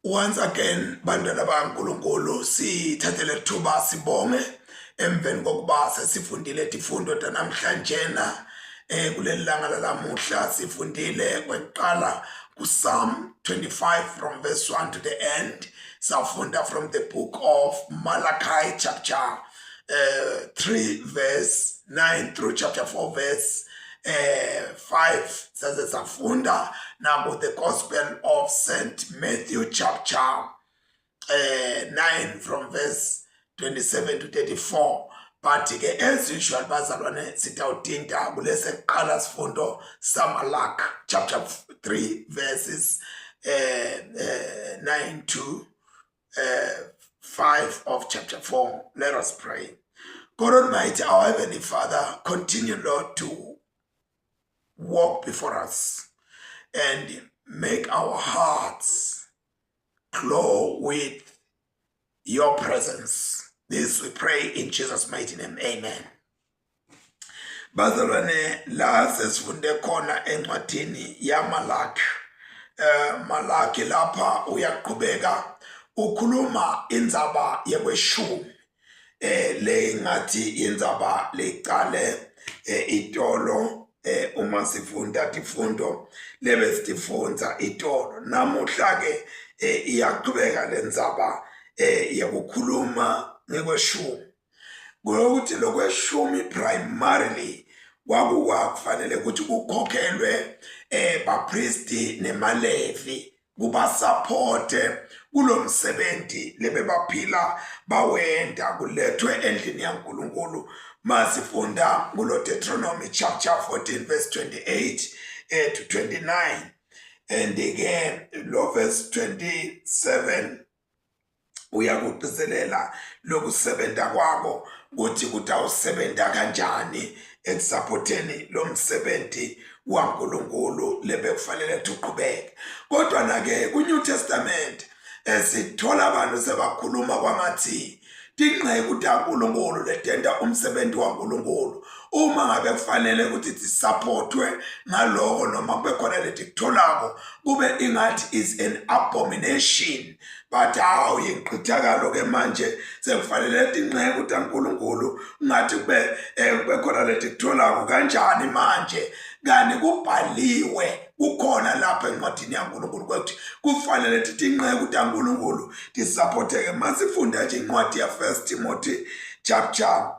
Once again, bantwana baNkulunkulu sithathele thuba sibonge emveni kokuba sesifundile izifundo namhlanjena kuleli langa lalamuhla sifundile kweqala kuPsalm 25 from verse 1 to the end. Safunda from the book of Malachi chapter 3 verse 9 through chapter 4 verse 5 says safunda now the Gospel of St. Matthew chapter 9 from verse 27 to 34. But as usual bazalwane sitawudinda kulese kuqala sifundo saMalaki chapter 3 verses 9 to 5 of chapter 4. Let us pray. God Almighty, our Heavenly Father, continue, Lord, to walk before us and make our hearts glow with your presence. This we pray in Jesus' mighty name. Amen. Bazalwane la sesifunde khona encwadini yaMalaki. Malaki lapha uyaqhubeka ukhuluma indzaba yekweshumi. Le ngathi indzaba leqale itolo uma sifunda tifundo lebe sitifundza itolo. Namuhla ke iyaqhubeka lendzaba yekukhuluma ngekweshumi. Ngokuthi lokweshumi primarily kwakufanele ukuthi kukhokhelwe bapristi nemalevi kubasupporte kulomsebenzi lebebaphila bawenda kulethwe endlini yaNkulunkulu. Masifunda kulo Deuteronomy chapter 14 verse 28 to 29 and again lo verse 27 uyakugcizelela lokusebenza kwabo ukuthi kutawusebenza kanjani ekusupporteni lo msebenzi waNkulunkulu lebekufanele tuqhubeke. Kodwa na ke kuNew Testament sithola abantu sebakhuluma kwangathi tinqe ukuthi uNkulunkulu letenda umsebenzi waNkulunkulu uma ngabe kufanele ukuthi sisupportwe ngaloko noma kube khona letikutholako kube ingathi is an abomination. But how yinqithakalo ke manje sekufanele tinqe ukuthi uNkulunkulu ngathi kube khona letikutholako kanjani manje kani kubhaliwe kukhona lapha encwadini yaNkulunkulu ukuthi kufanele tinqe ukuthi uNkulunkulu tisupporteke. Masifunda nje incwadi ya 1 Timothy chapter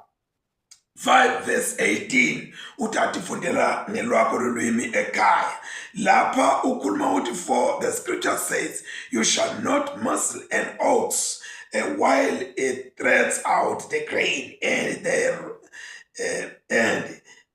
5 verse 18 uthathi fundela ngelwakho lolwimi ekhaya. Lapha ukhuluma uthi for the scripture says you shall not muzzle an ox while it treads out the grain and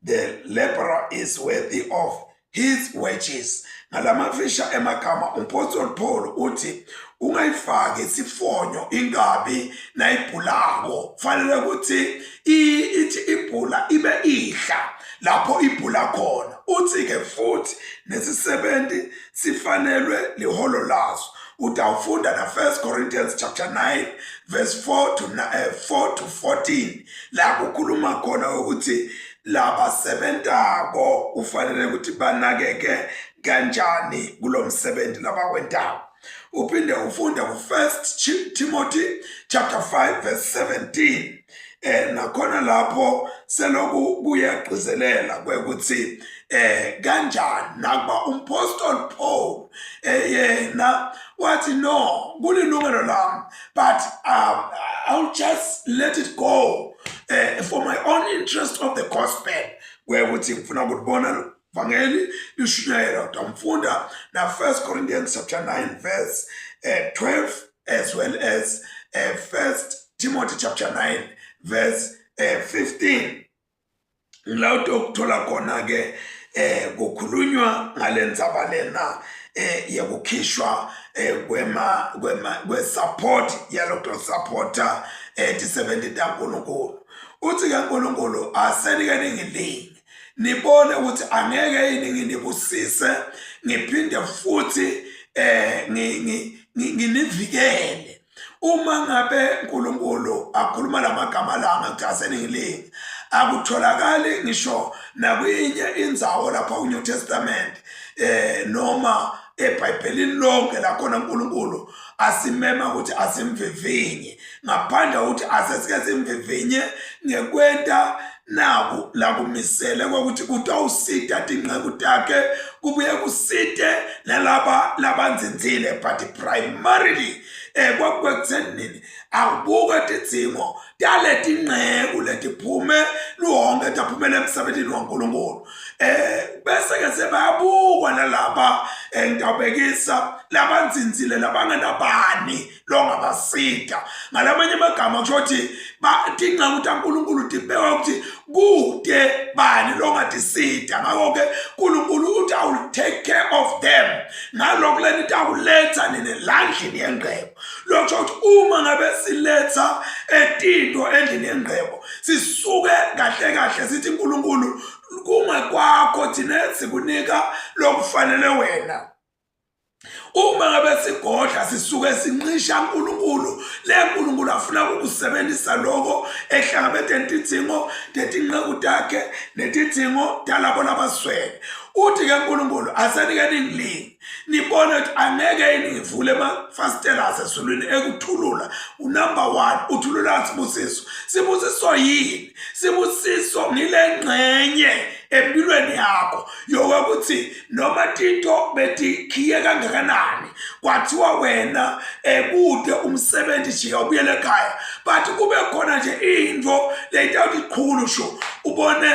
the laborer is worthy of his wages. Ngalamafisha emakama umpostoli Paul uthi ungayifaki isifonyo ingabi nayibhulako. Fanele ukuthi ithi ibhula ibe ihla lapho ibhula khona. Uthi ke futhi nesisebenzi sifanelwe liholo laso. Utawufunda na 1 Corinthians chapter 9 verse 4 to 14 la kukhuluma khona ukuthi laba sebentako ufanele ukuthi banakeke kanjani kulomsebenzi labawendako. Uphinde ufunda ku 1 Timothy chapter 5 verse 17 nakhona lapho seloku kuyagcizelela kwekuthi kanjani nakuba umpostoli Paul yena wathi no kulilungelo lami but I'll just let it go for my own interest of the gospel kwekuthi ngifuna ukubona Vangeli lishunyayela utamfunda na 1 Corinthians chapter 9 verse 12 as well as 1 Timothy chapter 9 verse 15. Ngilawuto ukuthola khona ke kukhulunywa ngalendzaba lena yakukhishwa kwe-support yalokho supporter tisebenzi taNkulunkulu. Uthi kaNkulunkulu asenike ningilingi nibone ukuthi angeke yini nginibusise ngiphinde futhi nginivikele. Uma ngabe uNkulunkulu akhuluma lamagama langa ukuthi aseningilingi akutholakali ngisho nakwinye indzawo lapha kuNew Testament noma eBhayibhelini lonke la khona uNkulunkulu asimema ukuthi asimvivinye ngaphandle ukuthi asesike simvivinye ngekwenta naku la kumisele ukuthi utawusida tinqeku takhe kubuye kuside nalaba labanzinzile but primarily kwakwekuthenini akubuka tidzingo taleti nqeku letiphume luhonke taphumele emsebentini waNkulunkulu bese ke sebayabukwa nalaba ngitawubekisa labanzinzile labangenabani longabasida ngalamanye amagama kusho ukuthi tinqeku taNkulunkulu tibekwa ukuthi kude bani longatisida ngakho-ke uNkulunkulu uthi I will take care of them ngalokho leni tawuletha nini landlini yengqebo lokho ukuthi uma ngabe siletha tinto endlini yengqebo sisuke kahle kahle sithi uNkulunkulu kungekwakho thina sikunika lokufanele wena uma ngabe sigodla sisuke sincisha uNkulunkulu leNkulunkulu afuna ukusebenzisa lokho ehlangabethe intidzingo tetinqeku takhe netidzingo talabo labaswele uthi ke uNkulunkulu asenike ningilini nibone ukuthi angeke nivule amafastela asezulwini ekuthulula unumber 1 uthulula sibusiso yini sibusiso ngilengcenye empilweni yakho yokuthi noma tinto betikhiye kangakanani kwathiwa wena kude umsebenzi nje ubuyele ekhaya but kube khona nje into leyitawuthi ikhulu sho ubone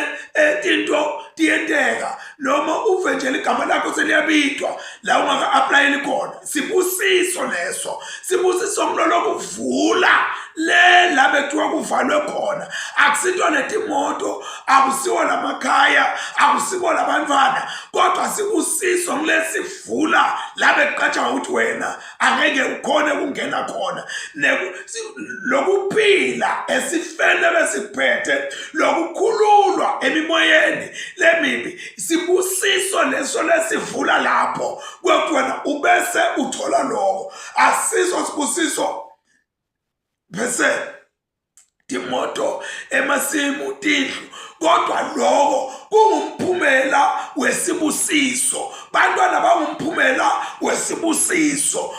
tinto tiyenteka noma uve nje igama lakho seliyabitwa la ungaka applyeli khona sibusiso leso sibusiso ngiloko kuvula le labethiwa kuvalwe khona akusinto netimoto akusiwo lamakhaya akusiwo labantwana kodwa sibusiso ngilesivula labeqatsha ukuthi wena angeke ukhone ukungena khona lokuphila esifene besiphethe lokukhululwa emimoyeni lemibi sibusiso leso lesivula lapho ukuthi wena ubese uthola lokho asiso sibusiso bese timoto emasimu tindlu kodwa lokho kungumphumela wesibusiso bantwana bangumphumela wesibusiso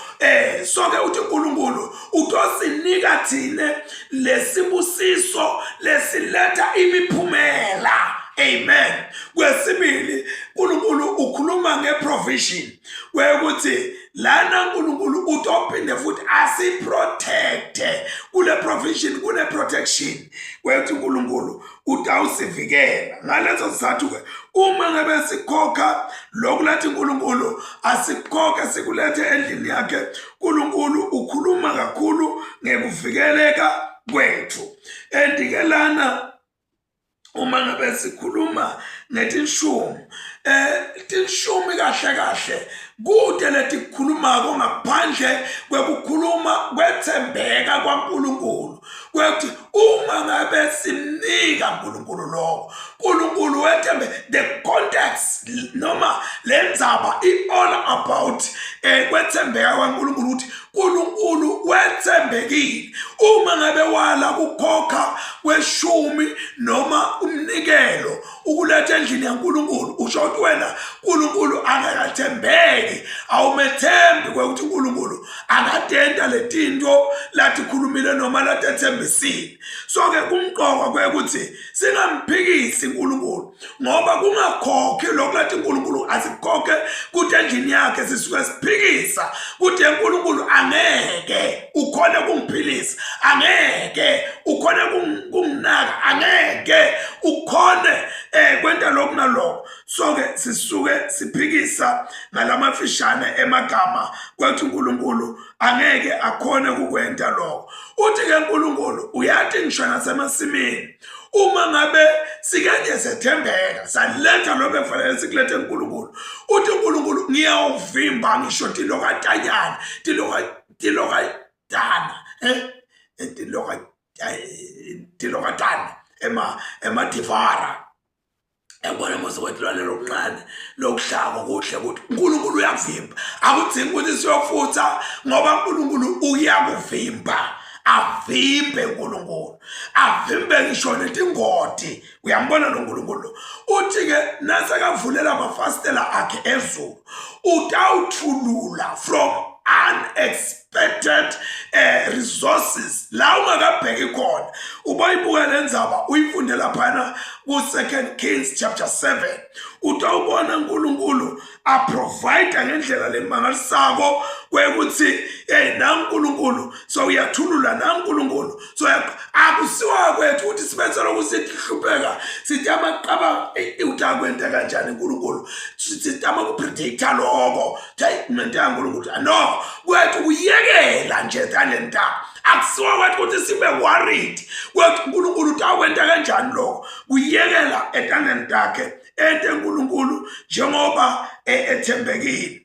sonke uthi uNkulunkulu utosinika thine lesibusiso lesiletha imiphumela amen kwesibili uNkulunkulu ukhuluma ngeprovision kwekuthi lana uNkulunkulu utophinde futhi asiprotect kule provision kune protection kwethu uNkulunkulu utawusivikela ngalezo sizathu ke uma ngabe sikhokha lokulathi uNkulunkulu asikhokhe sikulethe endlini yakhe uNkulunkulu ukhuluma kakhulu ngekuvikeleka kwethu endikelana uma ngabe sikhuluma ngetinshumi tinshumi kahle kahle kude letikhulumako ngaphandle kwekukhuluma kwethembeka kwaNkulunkulu kwethi uma ngabe simnika uNkulunkulu lokho uNkulunkulu wethembe the context noma lendzaba all about kwethembeka kwaNkulunkulu ukuthi uNkulunkulu wethembekile uma ngabe wala kukhokha kweshumi noma umnikelo ukuletha endlini yaNkulunkulu usho ukuthi wena uNkulunkulu angakathembeki awumethembi kwekuthi uNkulunkulu angatenda letinto lathi khulumile noma lathi ethembisile so ke kumqoka kwekuthi singamphikisi uNkulunkulu ngoba kungakhokhi lokho lathi uNkulunkulu asikhokhe kuthi endlini yakhe sisuke siphikisa kuthi uNkulunkulu angeke ukhona kungiphilisa angeke ukhona kunginaka angeke ukhone kwenta lokho nalokho so ke sisuke siphikisa ngalamafishane emagama kwathi uNkulunkulu angeke akhone kukwenta lokho uthi ke uNkulunkulu uyathi ngisho nasemasimini uma ngabe sikanje sethembeka saletha lokho ekufanele sikulethe uNkulunkulu uthi uNkulunkulu ngiyawuvimba ngisho tilokatanyana tilokatana emadivara ebona mosokwetlwane lokuncane lokuhlaba kuhle ukuthi uNkulunkulu uyavimba akudzingi ukuthi siyofutha ngoba uNkulunkulu uyakuvimba avimbe uNkulunkulu, avimbe ngisho netingoti. Uyambona lo uNkulunkulu uthi ke nasekavulela amafastela akhe ezulu utawuthulula from unexpected resources la ungakabheki khona. Ubayibuka lendzaba uyifundela phana ku 2 Kings chapter 7, utawubona uNkulunkulu aprovide ngendlela lemangalisako kwekuthi naNkulunkulu so uyathulula naNkulunkulu so akusiwa kwethu ukuthi sibenzela ukuthi sihlupheka sithi amaqaba utakwenta kanjani uNkulunkulu sithi amakupredict lokho into yaNkulunkulu no kwethu kuyekela nje talenta akusiwa kwethu ukuthi sibe worried kwethu uNkulunkulu utakwenta kanjani lokho kuyekela etandeni takhe ente uNkulunkulu njengoba ethembekile.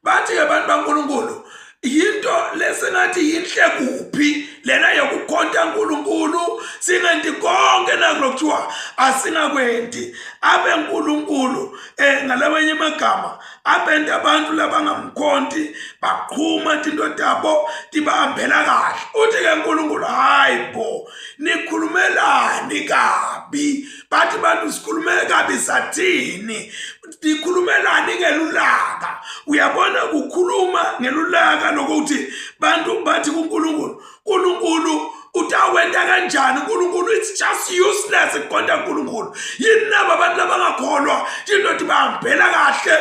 Bathi ke abantu baNkulunkulu yinto lesengathi yinhle kuphi lena yokukhonta uNkulunkulu singendi konke nakuthiwa asingakwendi abe uNkulunkulu ngalabanye amagama abende abantu labangamkhonti baqhuma into tabo tibahambela kahle. Uthi ke uNkulunkulu hayibo nikhulumelani kabi bathi bantu sikhulumele kabi sathini dikhulumelani ngelulaka. Uyabona kukhuluma ngelulaka lokuthi bantu bathi kuNkulunkulu utawenda kanjani uNkulunkulu it's just useless ukukhonta uNkulunkulu. Yini naba abantu labangakholwa indoti bahambela kahle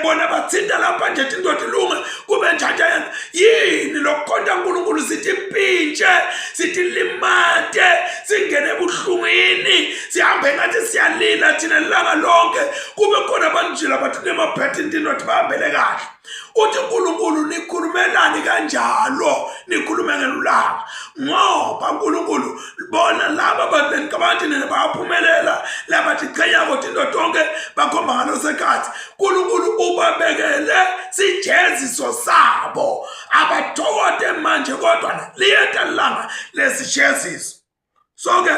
bona bathinta lapha nje indoti lunga kube njani yini lokukhonta uNkulunkulu sithi impintshe sithi limate singene ebuhlungwini sihambe ngathi siyalila thina langa lonke kube khona abantu nje labathi nemaphethe indoti bahambele kahle. Uthi uNkulunkulu nikhulumelani kanjalo nikhulume ngelulaka ngoba uNkulunkulu bona laba bantu nikabantu bayaphumelela labathi qhenya ukuthi indoti onke bakhomba ngalo sekhathi uNkulunkulu ubabekele sijeziso sabo abathokote manje kodwa liyeta langa lesijeziso. So ke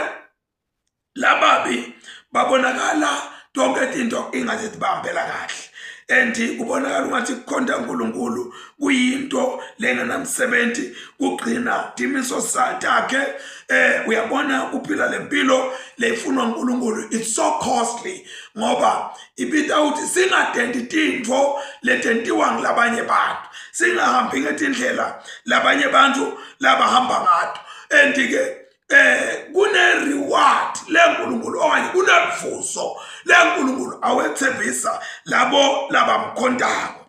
lababi babonakala tonke into ingathi bahambela kahle endi kubonakala ungathi kukhonta uNkulunkulu kuyinto lenganamsebenzi kugcina timiso sakhe. Uyabona kuphila lempilo lefunwa uNkulunkulu it's so costly ngoba ibita uthi singatendi tintfo letentiwa ngilabanye bantu singahambi ngetindlela labanye bantu labahamba ngato endi ke kune reward leNkulunkulu okanye kunevuso leNkulunkulu awethembisa labo labamkhondako.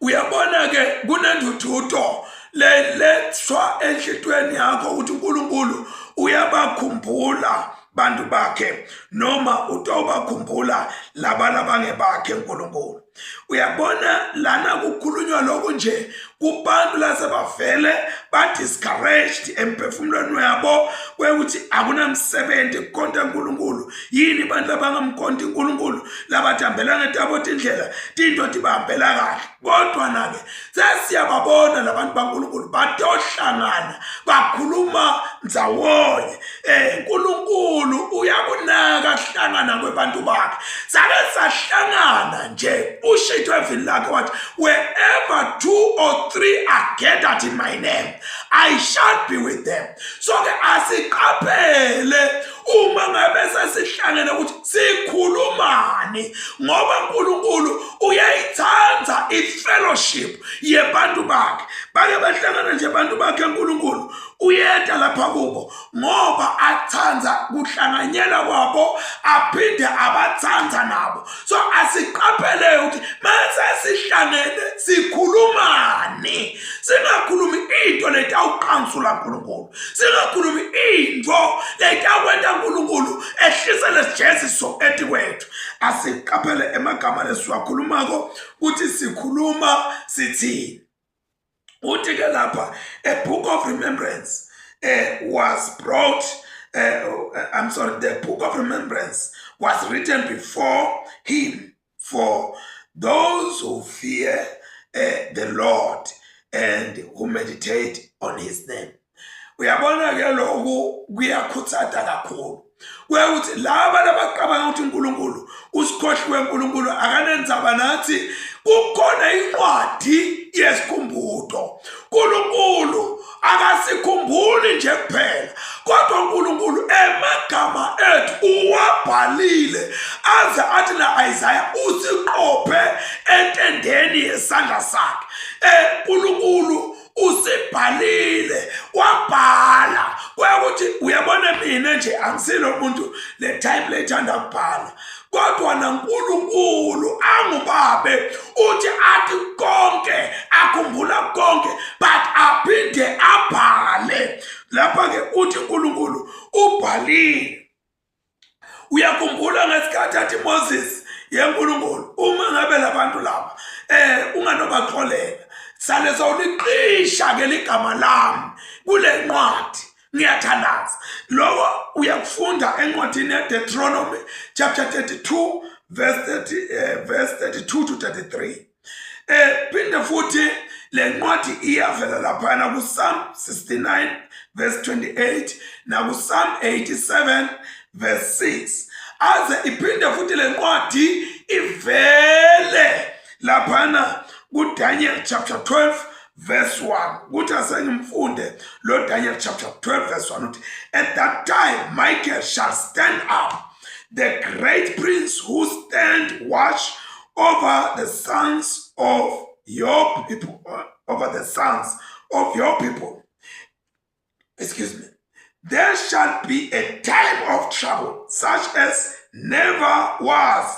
Uyabona ke kunenduthuto lethwa enhlitweni yakho ukuthi uNkulunkulu uyabakhumbula bantu bakhe noma utawubakhumbula labange bakhe uNkulunkulu. Uyabona lana kukhulunywa lokho nje kubantu lasebavele discouraged emphefumulweni yabo kwekuthi akunamsebenzi kukhonta uNkulunkulu. Yini bantu labangamkhonti uNkulunkulu labathambela ngetabo tindlela tindoti bahambela kahle. Kodwa nake sesiyababona labantu baNkulunkulu batohlangana bakhuluma ndzawonye. uNkulunkulu uyakunaka hlangana kwebantu bakhe. Sake sahlangana nje ushitho evini lakhe wathi wherever 2 or 3 are gathered in my name I shall be with them. So ke asiqaphele uma ngabe sesihlangene ukuthi sikhulumani ngoba uNkulunkulu uyayithanda ifellowship yebantu bakhe. Bake bahlangana nje abantu bakhe uNkulunkulu uyeda lapha kubo ngoba athanda kuhlanganyela kwabo aphinde abathanda nabo. So asiqaphele ukuthi mase sihlangene sikhulumani singakhulumi into letawuqansula uNkulunkulu singakhulumi into letawenda uNkulunkulu ehlisa lesijeziso etikwethu. Asiqaphele emagama lesiwakhulumako ukuthi sikhuluma sithini. Uthi ke lapha a book of remembrance was brought the book of remembrance was written before him for those who fear the Lord and who meditate on his name. Uyabona ke lokhu kuyakhuthaza kakhulu kwekuthi laba labaqabanga ukuthi uNkulunkulu usikhohliwe uNkulunkulu akanenzaba nathi kukhona incwadi yesikhumbuzo uNkulunkulu akasikhumbuli nje kuphela, kodwa uNkulunkulu emagama ethu uwabhalile aze athi na Isaiah usiqophe entendeni yesandla sakhe. uNkulunkulu usibhalile, wabhala ukuthi uyabona mina nje angisilo umuntu le time lethanda ukubhala, kodwa naNkulunkulu angubabe uthi athi konke akhumbula konke but aphinde abhale. Lapha ke uthi uNkulunkulu ubhalile. Uyakhumbula ngesikhathi athi Moses yeNkulunkulu uma ngabe labantu laba unganobaxolela sale sawuliqisha ke ligama lami kule ncwadi, ngiyathandaza. Lokho uyakufunda encwadini yeDeuteronomy chapter 32 verse 32 to 33. Phinde futhi le ncwadi iyavela laphana kuPsalm 69 verse 28 na kuPsalm 87 verse 6. Aze iphinde futhi le ncwadi ivele laphana kuDaniel chapter 12 verse 1. Kuthi asengimfunde lo Daniel chapter 12 verse 1 uthi, at that time Michael shall stand up, the great prince who stand watch over the sons of your people, Excuse me. There shall be a time of trouble, such as never was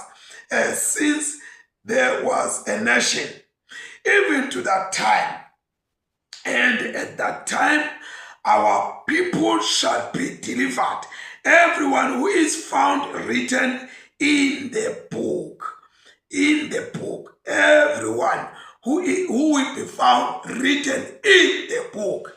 since there was a nation, even to that time. And at that time, our people shall be delivered, everyone who is found written in the book. In the book, everyone who will be found written in the book.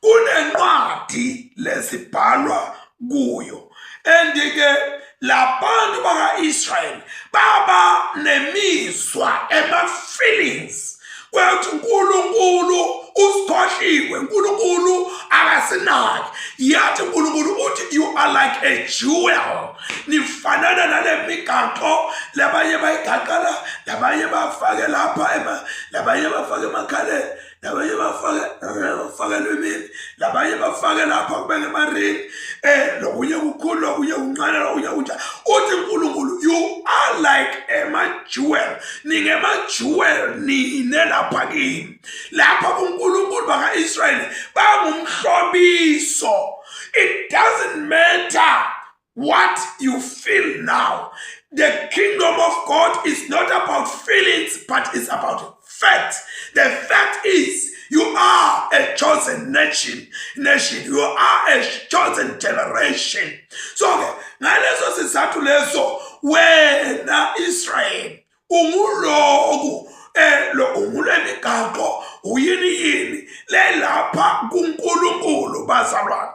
Kunencwadi lesibhalwa kuyo. Andike labantu baka-Israel baba nemizwa feelings kwethi uNkulunkulu usikhohliwe, uNkulunkulu akasinaki. Yathi uNkulunkulu uthi you are like a jewel. Nifanana nale migaqo labanye bayigaqala, labanye bafake lapha labanye bafake emakhaleni, labanye bafake lwemini, labanye bafake lapha kubeke emarini, lokunye kukhulu, lokunye kuncane, lokunye kunjani. Uthi uNkulunkulu you are like jewel. Jewel nine lapha kimi. Lapha uNkulunkulu baka-Israyeli bangumhlobiso. It doesn't matter what you feel now. The kingdom of God is not about feelings, but it's about fact. The fact is, you are a chosen nation. You are a chosen generation. So, ngaleso sizathu leso wena Israel unguloku lo ungulemigaqo uyini le lapha kuNkulunkulu bazalwane.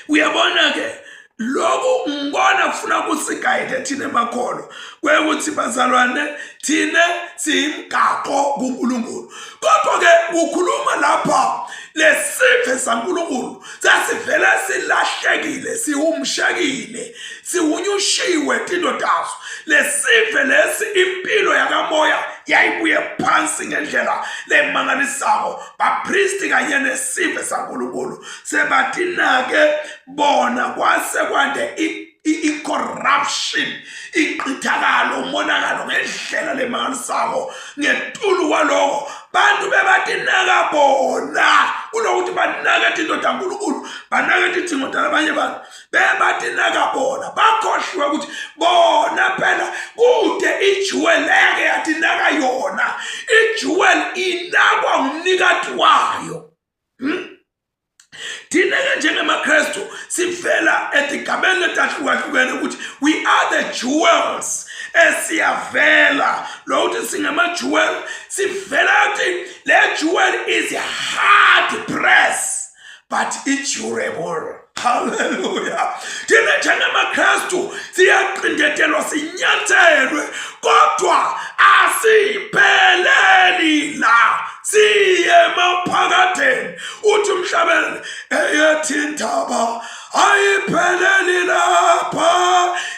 Uyabona ke lokho ngibona kufuna kusigayide thina emakholo kwekuthi bazalwane thina simgaqo kuNkulunkulu. Kodwa ke ukhuluma lapha lesiphe saNkulunkulu sasivela silahlekile, siwumshakile, siwunyushiwe tindodazo. Lesiphe lesi impilo yakamoya yayibuye phansi ngendlela lemangalisako. Bapristi kanye nesiphe saNkulunkulu sebathina ke bona kwase kwande i-corruption, iqithakalo, umonakalo ngendlela lemangalisako. Ngetulu kwaloko bantu bebatinaka bona kunokuthi banake indoda kaNkulunkulu, banake idingo labanye bantu, bebatinaka bona bakhohliwe ukuthi bona phela kude ijewel leke yatinaka yona. Ijewel inakwa ngumnikati wayo. Thina ke njengamaKristu sivela etigabeni letahlukahlukene ukuthi we are the jewels. Esiyavela lo uthi singamajewel sivela ukuthi le jewel is hard press but it's durable. Hallelujah. Thina njengamaKristu siyaqindetelwa sinyathelwe kodwa asipheleli la. Siye maphakatheni uthi umhlabeleli eyethi indaba ayipheleli lapha,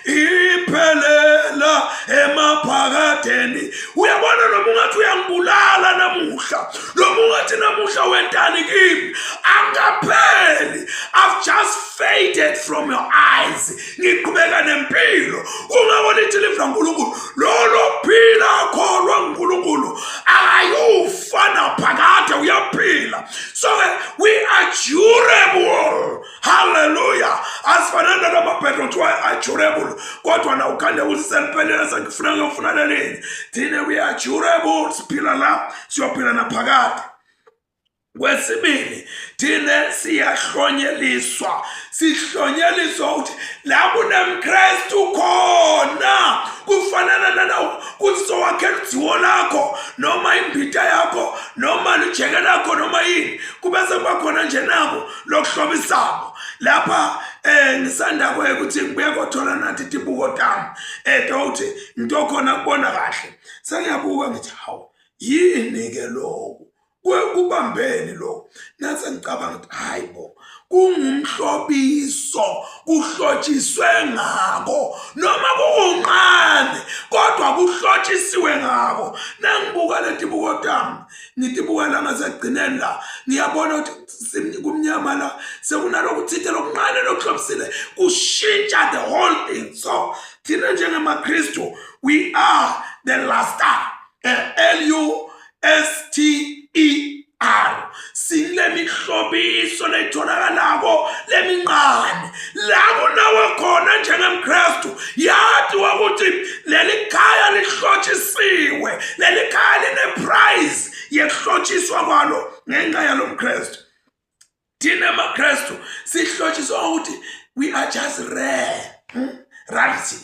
iphelela emaphakatheni. Uyabona ngibona noma ungathi uyangibulala namuhla, noma ungathi namuhla wentani kimi, angapheli. I've just faded from your eyes. Ngiqhubeka nempilo. Ungabona ithilivi laNkulunkulu, lolo phila akholwa nguNkulunkulu ayufa naphakade uyaphila. So we are durable. Hallelujah. Asifanana namaPetro kuthiwa are durable, kodwa na ukhande ukuthi seliphelele sengifuna ngiyofuna leni. Thina we are durable, siphila la siyophila naphakade. Kwesibili, thina siyahlonyeliswa. Sihlonyeliswa ukuthi la kunemKristu khona. Kufanana nanawo kuthi sowakhela udziwo lakho noma imbita yakho noma lijeke lakho noma yini, kube sekubakhona nje nabo lokuhlobisako. Lapha ngisanda ukuthi ngibuye kothola nathi tibuko tami ukuthi into khona kubona kahle. Sengiyabuka ngithi hawu yini ke lokho kubambeni lo. Nase ngicabanga ukuthi hayibo kungumhlobiso, kuhlotshiswe ngako noma kunqane kodwa kuhlotshisiwe ngako. Nangibuka leti buko tami ngitibuka la ngasegcineni la, ngiyabona ukuthi kumnyama la sekunalokhu thithe lokunqane lokuhlobisile kushintsha the whole thing. So thina njengamaKristu we are the luster, L-U-S-T-E-R. Sile mihlobiso letholakalako leminqane labo nawe khona njengemKristu yathi ukuthi leli khaya lihlotshisiwe, leli khaya lineprize yekuhlotshiswa kwalo ngenxa yalo mKristu. Thina maKristu sihlotshiswa ukuthi we are just rare, rarity.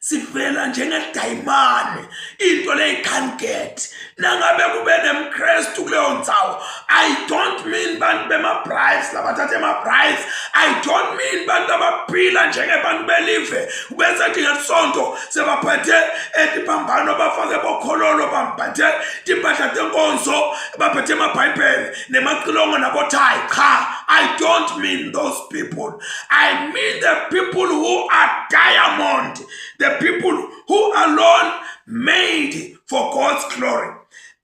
Sivela njengedayimane, into le can't get. Nangabe kube nemKristu kuleyo ndzawo, I don't mean bantu bema-prize labathathe ema-prize. I don't mean bantu abaphila njengebantu belive ubese thi ngesonto sebaphethe etiphambano bafake bokhololo, baphethe timpahla tenkonzo, baphethe amabhayibheli nemacilongo nabothayi. Cha, I don't mean those people. I mean the people who are diamond, the people who alone made for God's glory.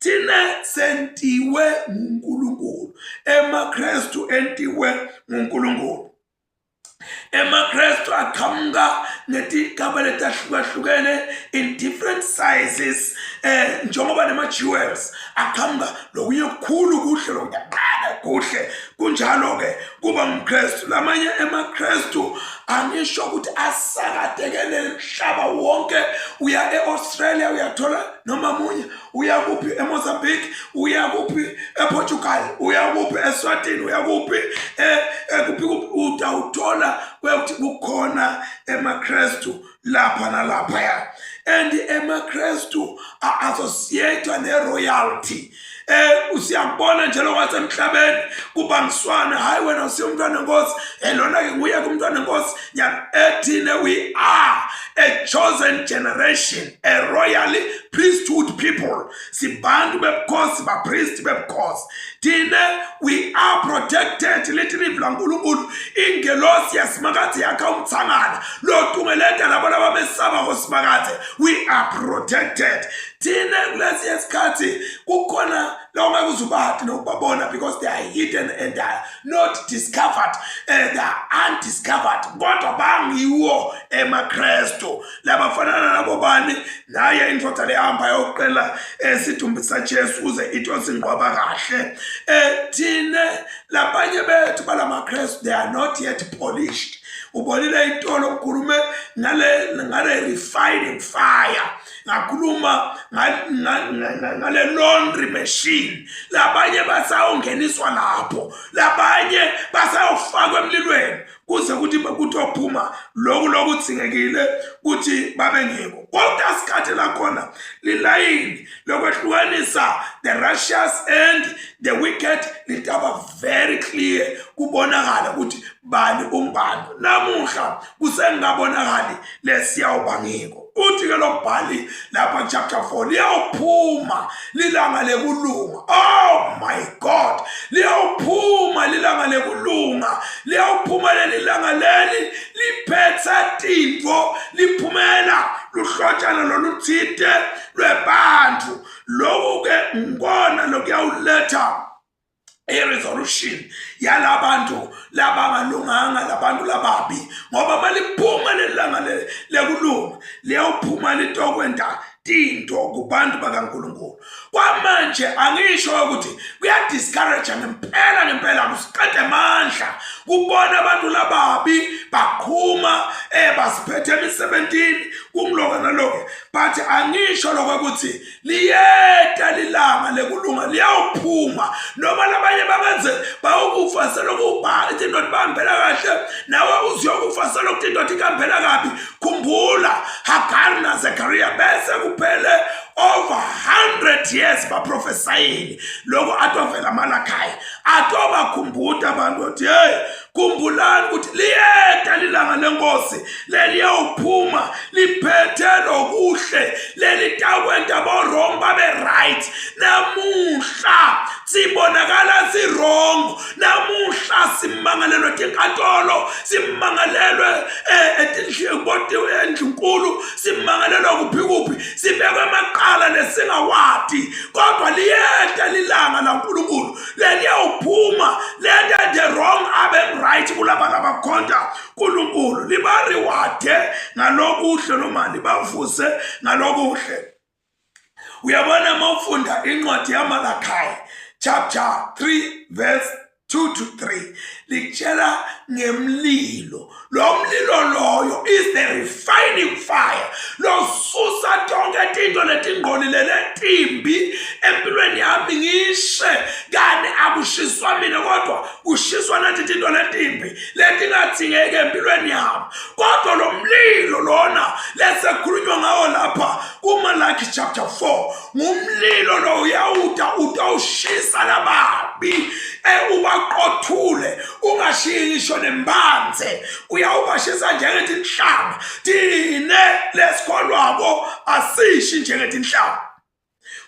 Thina sentiwe nguNkulunkulu, emaKristu entiwe nguNkulunkulu. EmaKristu aqhamuka netigaba letahlukahlukene in different sizes, njengoba nema-jewels aqhamuka lokunye kukhulu kuhle lokuncane kuhle. Kunjalo ke kuba ngumKristu. Lamanye emaKristu angisho ukuthi asakatekele umhlaba wonke. Uya e-Australia uyathola noma munye, uya kuphi eMozambique, uya kuphi ePortugal, uya kuphi eSwatini, uya kuphi kuphi utawuthola ukuthi kukhona emaKristu lapha nalaphaya. And emaKristu associated ne-royalty. Usiyabona njalo wasemhlabeni kubangiswana, hayi wena usiyumntwana wenkosi, lona ke nguye kumntwana wenkosi. Thina we are a chosen generation, a royal priesthood people. Sibantu bebukhosi, bapriest bebukhosi. Thina we are protected. Lithi ilizwi laNkulunkulu ingelosi yasimakathi yakha umthangala lotungeleta labo labamesaba ngosimakathi. We are protected. Thina kulesi yesikhathi kukhona longa kuzubathi nokubabona because they are hidden and they are not discovered, they are undiscovered. Kodwa bangiwo emaKristu labafanana nabo bani naye indoda lehamba yokuqela esidumbu saJesu uze ithi ngqwaba kahle. Thina labanye bethu balamaKristu they are not yet polished. Ubonile itolo ukukhulume ngale refining fire, ngakhuluma ngale laundry machine. Labanye basawongeniswa lapho, labanye basawufakwa emlilweni kuze kuthi kutophuma lokuthingekile kuthi babe ngiko. Kodwa isikhathi lakhona lilayini lokwehlukanisa the righteous and the wicked litaba very clear, kubonakala ukuthi bani umbani. Namuhla kusengabonakali lesiyawuba ngiko. Uthi ke lo mbhali lapha chapter 4 liyawuphuma lilanga lekulunga. Oh my God, liyawuphuma lilanga lekulunga, liyawuphuma lelilanga leli liphethe tinto liphumela luhlotshana loluthide lwebantu. Lokhu-ke ngibona lokuyawuletha resolution yalabantu labangalunganga, labantu lababi, ngoba maliphuma lelanga lekulunga liyophuma litokwenta tinto kubantu bakaNkulunkulu. Kwamanje angisho ukuthi kuyadiscourage ngempela kusiqede amandla kubona abantu lababi baqhuma basiphethe emisebentini kumloka naloke, but angisho lokho ukuthi liyeta lilanga lekulunga liyawuphuma, noma labanye babenze bayokufa selokuba ithi indoda bahambela kahle nawe uziyokufa selokuthi indoda ikahambela kabi. Khumbula Hagari na Zechariah bese kuphele over 100 years baprofesayini lokho atovela Malachi atobakhumbuta abantu ukuthi hey, khumbulani ukuthi liyeta lilanga lenkosi leliyawuphuma liphethe lokuhle lelitakwenta borong babe right. Namuhla sibonakala si-wrong, namuhla simangalelwe tinkantolo, simangalelwe endlunkulu, simangalelwe kuphi sibekwe amaqala lesingawadi, kodwa liyeta lilanga laNkulunkulu leliyawuphuma lenta the wrong abe right kulabana bakhonta uNkulunkulu, liba reward ngalokuhle noma libavuse ngalokuhle. Uyabona mawufunda incwadi yaMalachi chapter 3 verse 2 to 3 litshela ngemlilo. Lo mlilo loyo is the refining fire losusa tonke tinto letingqolile letimbi empilweni yami ngishe kani akushiswa mina kodwa kushiswa nathi tinto letimbi letingathingeke empilweni yami. Kodwa lo mlilo lona lesekhulunywa ngawo lapha kuMalachi chapter 4 ngumlilo lo uyawuda utawushisa lababi ubaqothule ungashiyi ngisho nembanze, uyawubashisa njengetinhlanga. Tine lesikholwako asishi njengetinhlanga,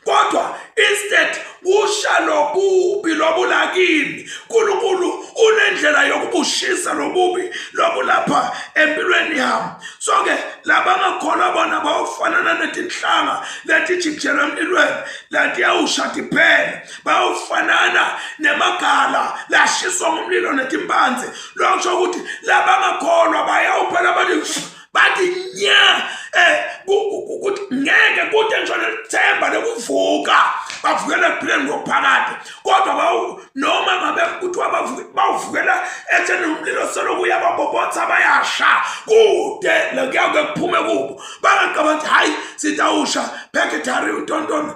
kodwa instead kusha lobubi lobulakini. uNkulunkulu unendlela yokubushisa lobubi lobulapha empilweni yami. So-ke labangakholwa bona bawufanana netinhlanga letijikijelwe emlilweni latiyawusha tiphele, bawufanana nemagala lashiswa ngumlilo netimbanzi. Lokusho ukuthi labangakholwa bayawuphela bathi nya ukuthi ngeke kude ngisho nethemba lokuvuka bavukela ekuphileni ngophakathi, kodwa noma ngabe kuthiwa bawuvukela etheni umlilo seloku uyababobotha bayasha kude lokuyake kuphume kubo. Bangaqabanti hayi sitawusha peketari untondon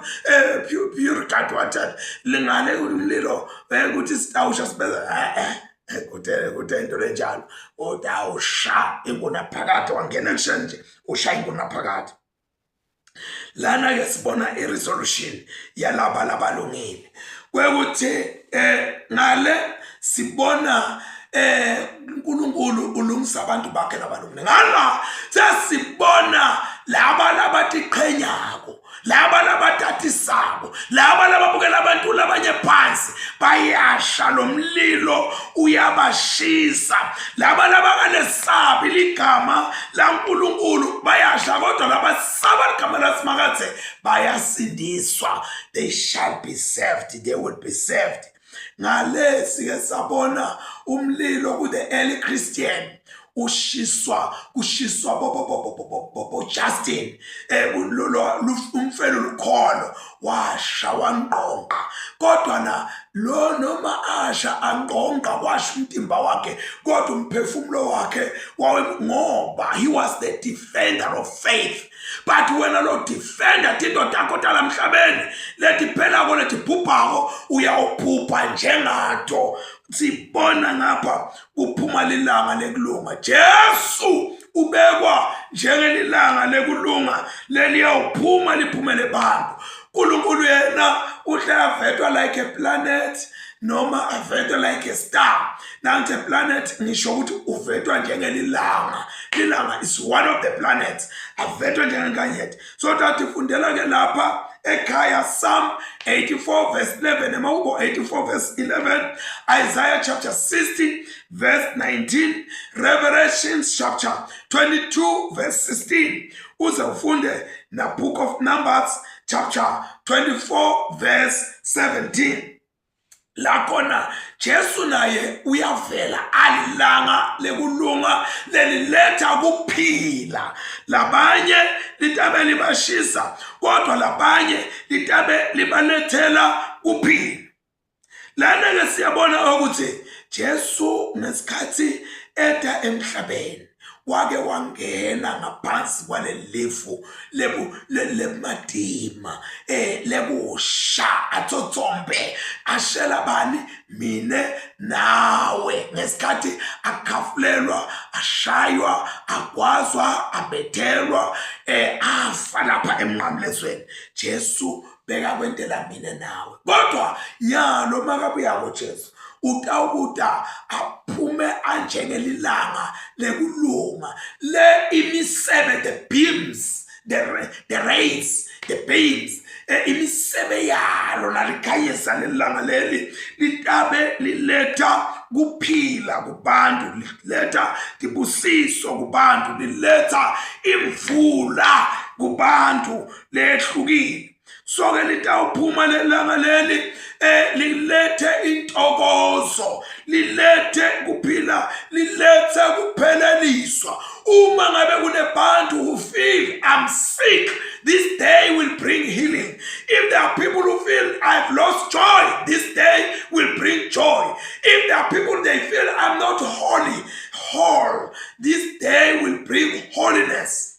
purified water lingale umlilo ukuthi sitawusha sibeza kude into lenjalo utawusha ingunaphakade wangena nje usha ingunaphakade. Lana ke sibona i-resolution yalaba labalungile kwekuthi ngale sibona uNkulunkulu ulungisa abantu bakhe labalungile. Ngala sesibona laba labatiqhenyako, laba labatatisako, laba lababukela abantu labanye phansi bayasha lo mlilo uyabashisa. Laba labangalesabi ligama laNkulunkulu bayasha, kodwa labasaba ligama laSimakathe bayasindiswa. They shall be saved, they will be saved. Ngale sike sabona umlilo ku the early Christian ushiswa bo Justin umfelo lukholo washa wanqonqa, kodwa na lo noma asha anqonqa kwasha umtimba wakhe, kodwa umphefumulo wakhe ngoba he was the defender of faith. But wena lo defender tinto takho talamhlabeni letiphela letibhubhako uyawuphupha njengato. Sibona ngapha kuphuma lilanga lekulunga. Jesu ubekwa njengelilanga lekulunga leliyawuphuma liphumele bantu. uNkulunkulu yena uhlavetwa like a planet noma avetwa like a star. Nanti planet ngisho ukuthi uvetwa njengelilanga. Ilanga is one of the planets. Avetwa njengenkanyeti. So that ifundela ke lapha ekhaya Psalm 84 verse 11, Emahubo 84 verse 11, Isaiah chapter 60 verse 19, Revelation chapter 22 verse 16. uze ufunde na Book of Numbers chapter 24 verse 17. Lakhona Jesu naye uyavela alilanga lekulunga leliletha kuphila. Labanye litabe libashisa kodwa labanye litabe libalethela kuphila. Lana ke siyabona ukuthi Jesu ngesikhathi eta emhlabeni wake wangena ngaphansi kwalelifu lemadima lebusha athothombe ashela bani mine nawe ngesikhathi akhafulelwa ashaywa agwazwa abethelwa afa lapha emnqamlezweni. Jesu beka kwentela mine nawe kodwa nyalo makabuyako Jesu utawukuta aphume anjengelilanga lekulunga le imisebe, the beams, the rays, the beams, imisebe yalo nalikhanyisa lelanga leli litabe liletha kuphila kubantu, liletha tibusiso kubantu, liletha imvula kubantu lehlukile. So ke litawuphuma lelanga leli lilethe intokozo, lilethe kuphila, lilethe kupheleliswa. Uma ngabe kunebantu who feel I'm sick, this day will bring healing. If there are people who feel I've lost joy, this day will bring joy. If there are people they feel I'm not whole, this day will bring holiness.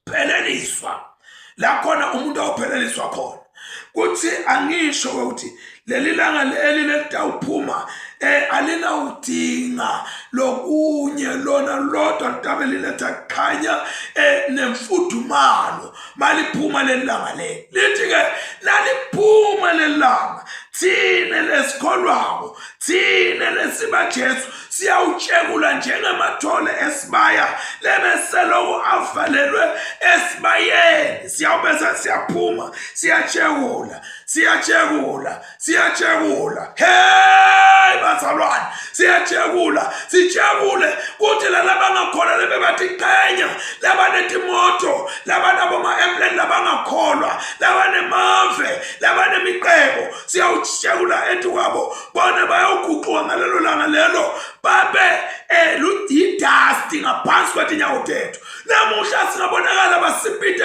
Pheleliswa. La khona umuntu awupheleliswa khona kuthi angisho ukuthi leli langa leli letawuphuma alina udinga lokunye lona lodwa litabe liletha khanya nemfudumalo maliphuma leli langa leli lithi ke laliphuma leli langa thina lesikholwako thina lesiba Jesu siyawutshekula njengamathole esibaya lebeseloku avalelwe esibayeni siyawubese siyaphuma siyatshekula hey bazalwane siyatshekula sijabule kuthi labangakhona lebebathi qhenya labanetimoto labanaboma emplane labangakholwa labanemave labanemiqebo siyawutshekula ethi kwabo bona bayawuguquka ngalelo langa lelo babe idasti ngaphansi kwetinyawo tethu. Namuhla singabonakala basipite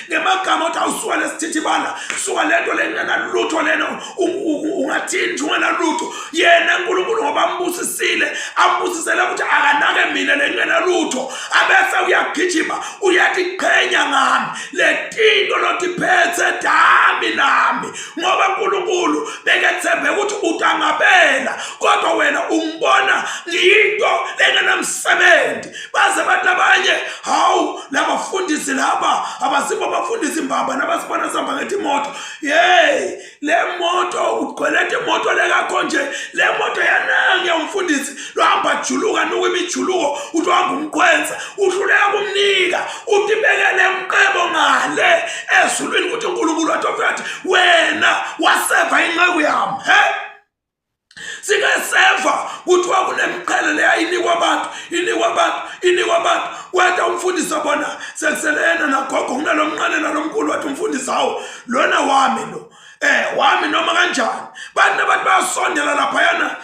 ngemagama othi awusuka lesithithibala suka lento lengena lutho lena ungathini ungena lutho yena uNkulunkulu ngoba ambusisile ambusisela ukuthi akanake mina lengena lutho abese uyagijima uyathi qhenya ngami letinto lotiphethe dami nami ngoba uNkulunkulu bekethembe ukuthi utangabela kodwa wena ungibona ngiyinto lengenamsebenzi. Baze bathi abanye hawu labafundisi laba abasibo abafundisi imbaba nabasibona sihamba ngetimoto hey le moto ugcwele imoto lekakho nje le moto yananga umfundisi lohamba juluka nokwimijuluko uthi uhamba umqwenza uhluleka kumnika uthi bekele emqebo ngale ezulwini ukuthi uNkulunkulu wathi wena waseva inqeku yami sikaseva ukuthi wakunemqhele leyayinikwa abantu wetha umfundisi wabona sekuselena nagogo kunalomnqane nalomkhulu wathi umfundisi hawo lona wami lo wami noma kanjani bathi nabantu bayasondela lapha yana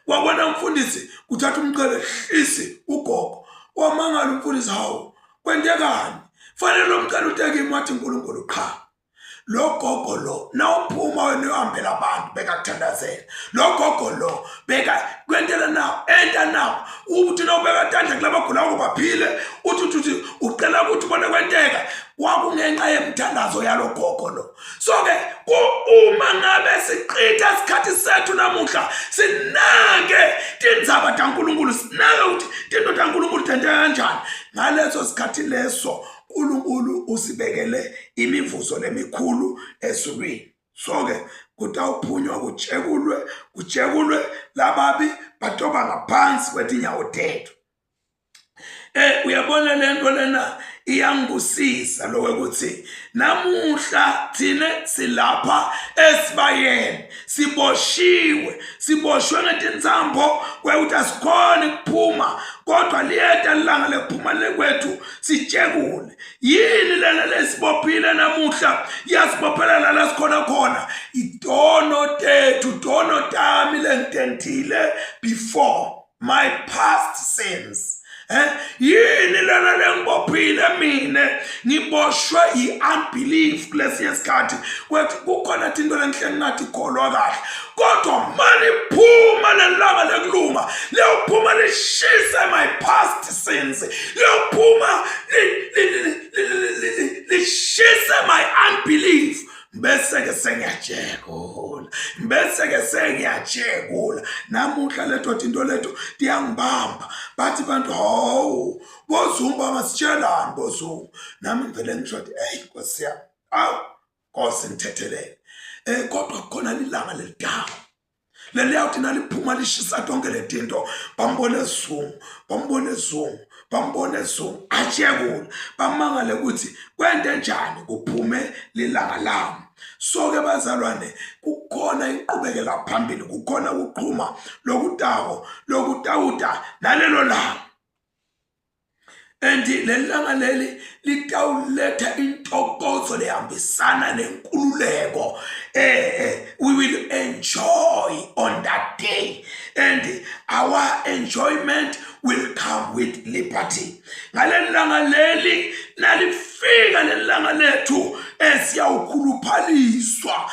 wabona umfundisi kuthatha umqhele hlisi ugogo wamangala umfundisi hawo kwentekani fanele lo mqhele utekimi wathi uNkulunkulu qha lo gogo lo nawuphuma wena uhambela abantu bekakuthandazela lo gogo lo beka kwentela nawo enta nawo uthi nawubeka tandla kulabagula baphile uthi ucela ukuthi bona kwenteka wakungenxa yemthandazo yalo gogo lo. So ke uma ngabe siqitha isikhathi sethu namuhla sinake tindzaba taNkulunkulu sinake ukuthi tinto taNkulunkulu tenteka kanjani ngaleso sikhathi leso uNkulunkulu usibekele imivuzo lemikhulu ezulwini. So ke kutawuphunywa kutshekulwe lababi batoba ngaphansi kwetinyawo tethu. Uyabona lento lena iyangibusisa lo ukuthi namuhla thina silapha esibayeni siboshwe ngetinzambo kwekuthi asikhona ukuphuma kodwa liyeda ilanga lephuma lekwethu sitshekule yini lena lesibophile namuhla yasibophela la sikhona khona idono tethu dono tami lengitentile before my past sins. Yini lana lengibophile mina ngiboshwe i-unbelief kulesi yesikhathi kwethi kukhona into lenhle ngathi kholwa kahle kodwa manje phuma lelanga lekulunga leyophuma lishise my past sins leyophuma lishise my unbelief bese ke sengiyajekula namuhla letho into letho diyangibamba bathi bantu hawu bozumba masitshelani bozumba nami ngivele ngisho ukuthi hey Nkosi yami Nkosi ngithethelele kodwa khona lilanga lelidaba leliyawuthi naliphuma lishisa tonke letinto bambone Zoom ajekula bamangale ukuthi kwente njani kuphume lilanga lami. So ke bazalwane kukhona inqubekela phambili kukhona uqhuma lokutawuda nalelo langa and lelanga leli litawuletha intokozo lehambisana nenkululeko we will enjoy on that day and our enjoyment will come with liberty. Ngalelanga leli nalifika lelanga lethu siyawukhuluphaliswa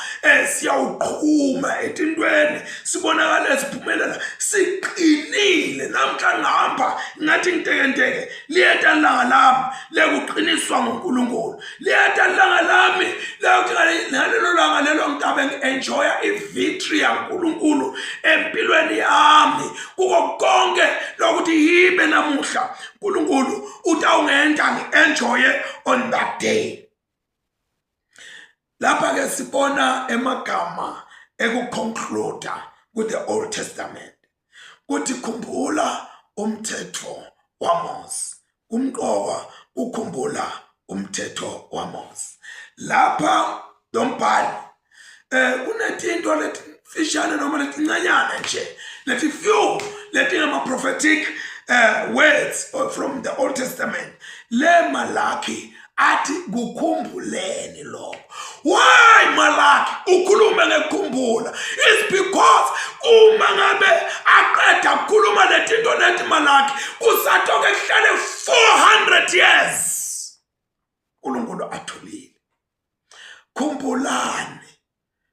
siyawuqhuma etintweni sibonakala siphumelela siqinile namhla ngihamba ngathi ngiteke liyeta langa lami lekuqiniswa ngoNkulunkulu liyeta langa lami nalelo langa lelo ngitabe ngi-enjoya i-victory yaNkulunkulu empilweni yami kuko konke lokuthi yibe namuhla uNkulunkulu utawungenta ngi-enjoye on that day. Lapha ke sibona emagama ekuconcluda with the Old Testament kuthi khumbula umthetho waMose kumqoka ukhumbula umthetho waMose. Lapha lombhali kunetinto letifishane noma letincanyana nje leti few letingama prophetic words from the Old Testament le Malaki ati kukhumbuleni lokho. Why Malaki ukhuluma ngekukhumbula? It's because uma ngabe aqeda ukukhuluma letinto leti Malaki kusatoke kuhlale 400 years uNkulunkulu athulile. Khumbulani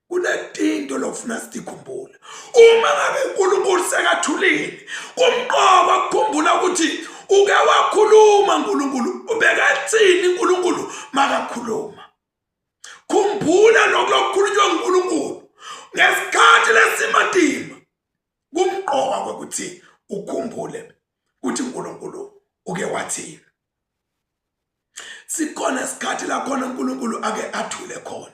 kunetinto lokufuna sikhumbule uma ngabe uNkulunkulu sekathulile kumqoka ukukhumbula ukuthi uke wakhuluma uNkulunkulu ubekathini uNkulunkulu makakhuluma. Khumbula lokukhulunywa nguNkulunkulu ngesikhathi lesimatima kumqoka ukuthi ukhumbule ukuthi uNkulunkulu uke wathini. Sikhona isikhathi la khona uNkulunkulu ake athule khona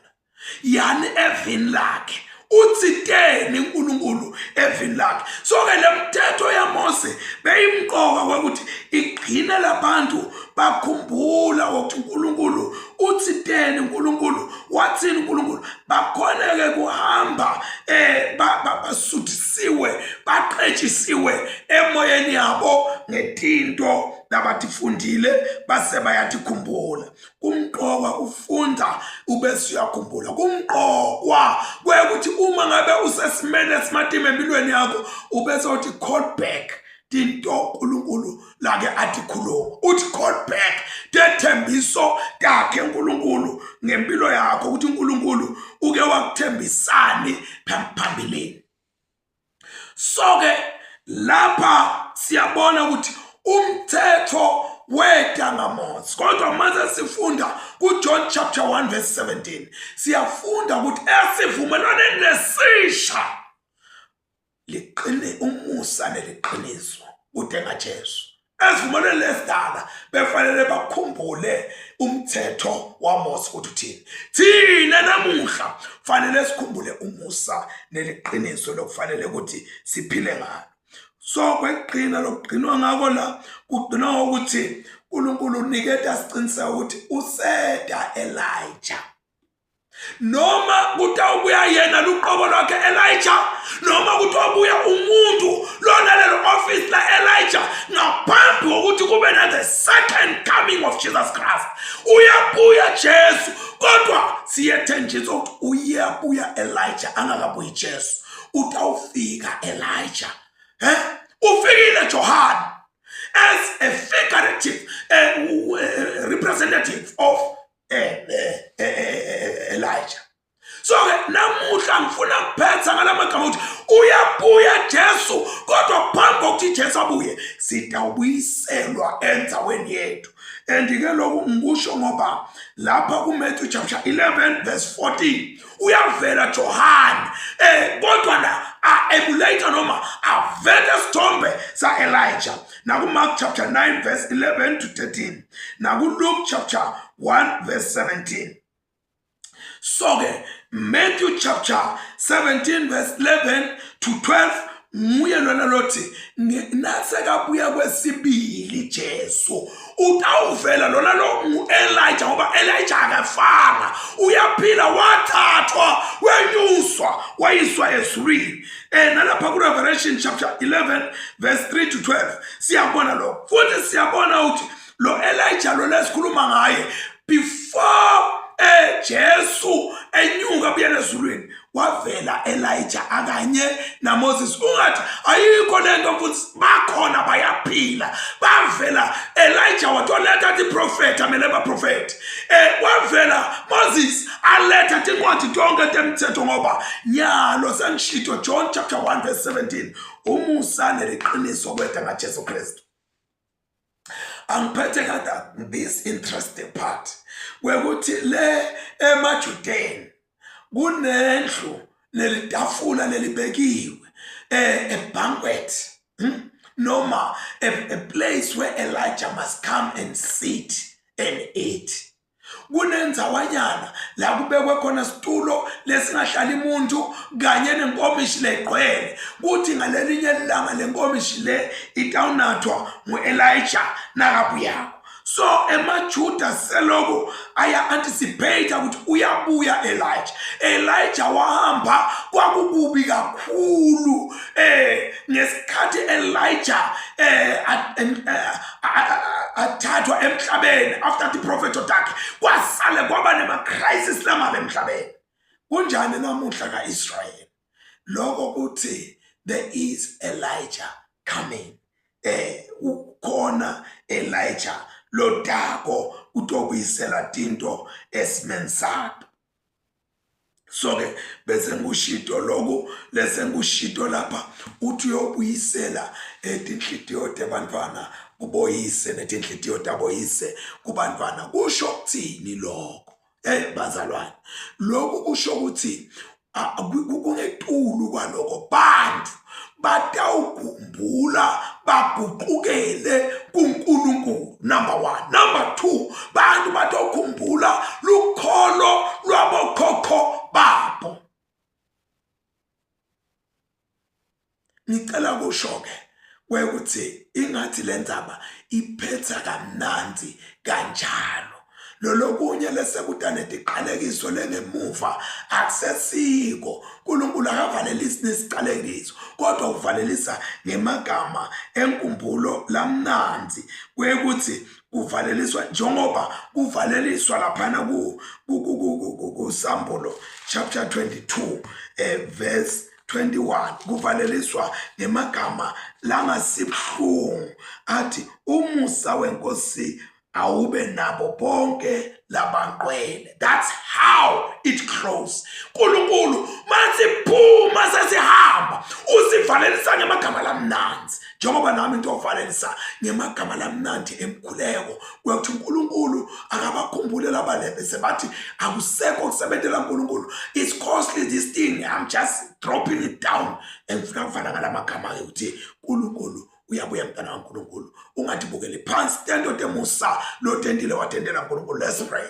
yani evini lakhe utsiteni uNkulunkulu evini lakhe. So ke lemthetho yaMose beyimqoka ukuthi igcine labantu bakhumbula ukuthi uNkulunkulu utsiteni uNkulunkulu wathini uNkulunkulu bakhoneke kuhamba basudisiwe baqetshisiwe emoyeni yabo ngetinto labatifundile base bayatikhumbula. Kumqoka ufunda ubese uyakhumbula. Kumqoka kwekuthi uma ngabe usesimene esimatima empilweni yakho ubese uthi call back tinto uNkulunkulu lake atikhuluma. Uthi call back tethembiso takhe uNkulunkulu ngempilo yakho ukuthi uNkulunkulu uke wakuthembisani phambilini. So ke lapha siyabona ukuthi umthetho weta ngaMose. Kodwa mase sifunda kuJohn chapter 1 verse 17 siyafunda ukuthi esivumelwaneni lesisha liqine umusa neliqiniso udenga Jesu. Esivumelwaneni lesidala befanele bakhumbule umthetho waMose ukuthi uthini. Thina namuhla fanele sikhumbule umusa neliqiniso lokufanele ukuthi siphile ngalo. So kweqina lokuqinwa ngako la kugcinwa ukuthi uNkulunkulu uniketa siqiniseka ukuthi useda Elijah. Noma kutawubuya yena luqobo lwakhe Elijah, noma kutawubuya umuntu lona lelo office la Elijah, ngaphambi kokuthi kube na the second coming of Jesus Christ, uyabuya Jesu. Kodwa siyethenjiswa ukuthi uyabuya Elijah angakabuyi Jesu. Utawufika Elijah, ufikile John as a figurative representative of Elijah. So namuhla ngifuna kuphetha ngalamagama ukuthi uyabuya Jesu, kodwa phambi kokuthi Jesu abuye sitawubuyiselwa endzaweni yethu. And-ke lokhu ngikusho ngoba lapha kuMatthew chapter 11 verse 14 uyavela John kodwa na emulate noma avela isithombe sa Elijah. NakuMark chapter 9 verse 11 to 13, NakuLuke chapter 1 verse 17. So Matthew chapter 17 verse 11 to 12 nguye lona lothi nasekabuya kwesibili Jesu utawuvela lona lo Elijah, ngoba Elijah akafanga, uyaphila, wathathwa, wenyuswa, wayiswa ezulwini. Nalapha kuRevelation chapter 11 verse 3 to 12 siyabona lo, futhi siyabona ukuthi lo Elijah lo lesikhuluma ngaye before Jesu enyuka buyela ezulwini, wavela Elijah akanye na Moses. Ungathi ayikho lento futhi bakhona bayaphila, bavela Elijah watholetha ti prophet amele ba prophet, wavela Moses aletha tincwadi tonke temthetho, ngoba nyalo sengishito John chapter 1 verse 17 umusa neliqiniso kwetha ngaJesu Kristu. Angiphethe kada this interesting part wekuthi le emaJudeni kunendlu nelitafula lelibekiwe, a banquet, noma a place where Elijah must come and sit and eat. Kunenzawanyana la kubekwe khona situlo lesingahlali umuntu kanye nenkomishi legqwele, kuthi ngalelinye ilanga lenkomishi le itawunathwa nguElijah nakabuya. So emaJuda seloko aya anticipate ukuthi uyabuya Elijah. Elijah wahamba kwakukubi kakhulu ngesikhathi Elijah athathwa emhlabeni after the prophet wakhe, kwasale kwaba nema crisis lamabe emhlabeni. Kunjani namuhla kaIsrael lokho kuthi there is Elijah coming, ukhona Elijah lodako utobuyisela tinto esimeni sakho. So ke bese ngushito lokho lese ngushito lapha uthi uyobuyisela etinhlitiyo tebantwana kuboyise netinhlitiyo taboyise kubantwana. Kusho ukuthini lokho? Bazalwane, lokho kusho ukuthi kungetulu kwaloko bantu batawukhumbula baguqukele kuNkulunkulu. Number 1. Number 2, bantu batawukhumbula lukholo lwabokhokho babo. Ngicela kusho-ke kwekuthi ingathi lendzaba iphetha kamnandi kanjalo. Lolokunye lesekutane tiqalekiso lengemuva akusesiko. uNkulunkulu akavalelisi nesiqalekiso, kodwa uvalelisa ngemagama enkumbulo lamnanzi, kwekuthi kuvaleliswa njengoba kuvaleliswa laphana kuSambulo chapter 22 verse 21, kuvaleliswa ngemagama langasibhlungu athi umusa wenkosi awube nabo bonke labanqwele. That's how it closes. uNkulunkulu masiphuma sesihamba usivalelisa ngemagama lamnanzi, njengoba nami into ovalelisa ngemagama lamnandi emkhuleko, kwekuthi uNkulunkulu akabakhumbule labalebe sebathi akusekho kusebenzela uNkulunkulu. It's costly this thing, I'm just dropping it down and ngifuna kuvala ngalamagama ukuthi uNkulunkulu uyabuya mntana kaNkulunkulu, ungatibukeli phansi tento temusa lo tendile watendela uNkulunkulu. Let's pray.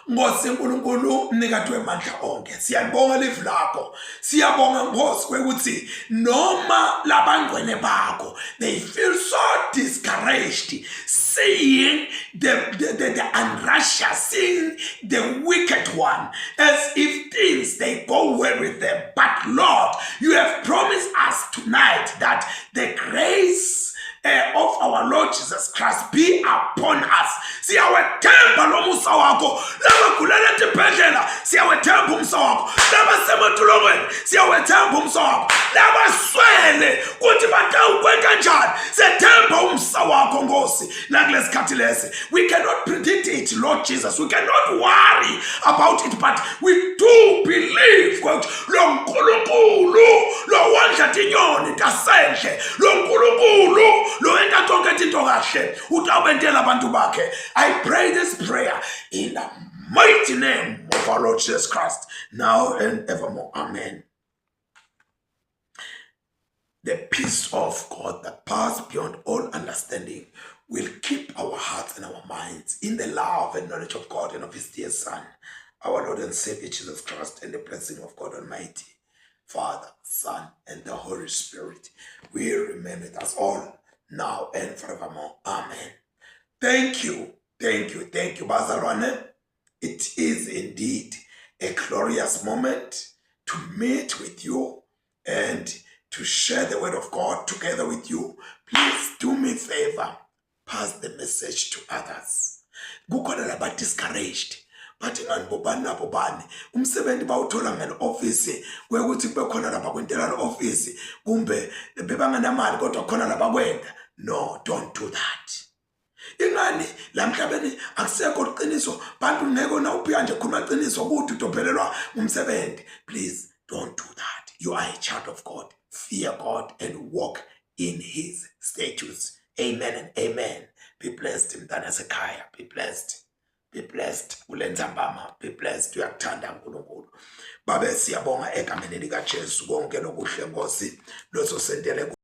Nkosi uNkulunkulu mnikati wemandla onke, siyabonga live lakho, siyabonga Nkosi kwekuthi noma labangcwele bakho they feel so discouraged seeing the unrighteous, seeing the wicked one, as if things they go well with them. But Lord, you have promised us tonight that the grace of our Lord Jesus Christ be upon us. Siyawethemba lo musa wakho, labagulele tibhedlela siyawethemba umsa wakho, labasematolongweni siyawethemba umsa wakho, labaswele kuthi batawukwenza kanjani sethemba umsa wakho Nkosi nakulesikhathi lesi. We cannot predict it, Lord Jesus, we cannot worry about it, but we do believe ukuthi lo Nkulunkulu lo wandla tinyoni tasendle, lo Nkulunkulu lo enta tonke tinto kahle utawubentela abantu bakhe. I pray this prayer in the mighty name of our Lord Jesus Christ, now and evermore. Amen. The peace of God that passes beyond all understanding will keep our hearts and our minds in the love and knowledge of God and of His dear Son, our Lord and Savior Jesus Christ, and the blessing of God Almighty, Father, Son, and the Holy Spirit will remain with us all now and forevermore. Amen. Thank you, Bazalwane. It is indeed a glorious moment to meet with you and to share the word of God together with you. Please do me a favor, pass the message to others. Kukhona laba discouraged, but ngani bobani umsebenzi bawuthola ngene office kwekuthi kube khona lapha kwentela le office kumbe bebanganamali kodwa khona lapha kwenda. No, don't do that. Ingani lamhlabeni akusekho iqiniso, bantu ngeke na uphiya nje khuluma iqiniso kuthi utophelelwa umsebenzi. Please don't do that. You are a child of God. Fear God and walk in His statutes. Amen and amen. Be blessed, mntana sekhaya. Be blessed. Be blessed. Ulenzambama. Be blessed. Uyakuthanda uNkulunkulu. Babe siyabonga egameni likaJesu konke lokuhle Nkosi lososendele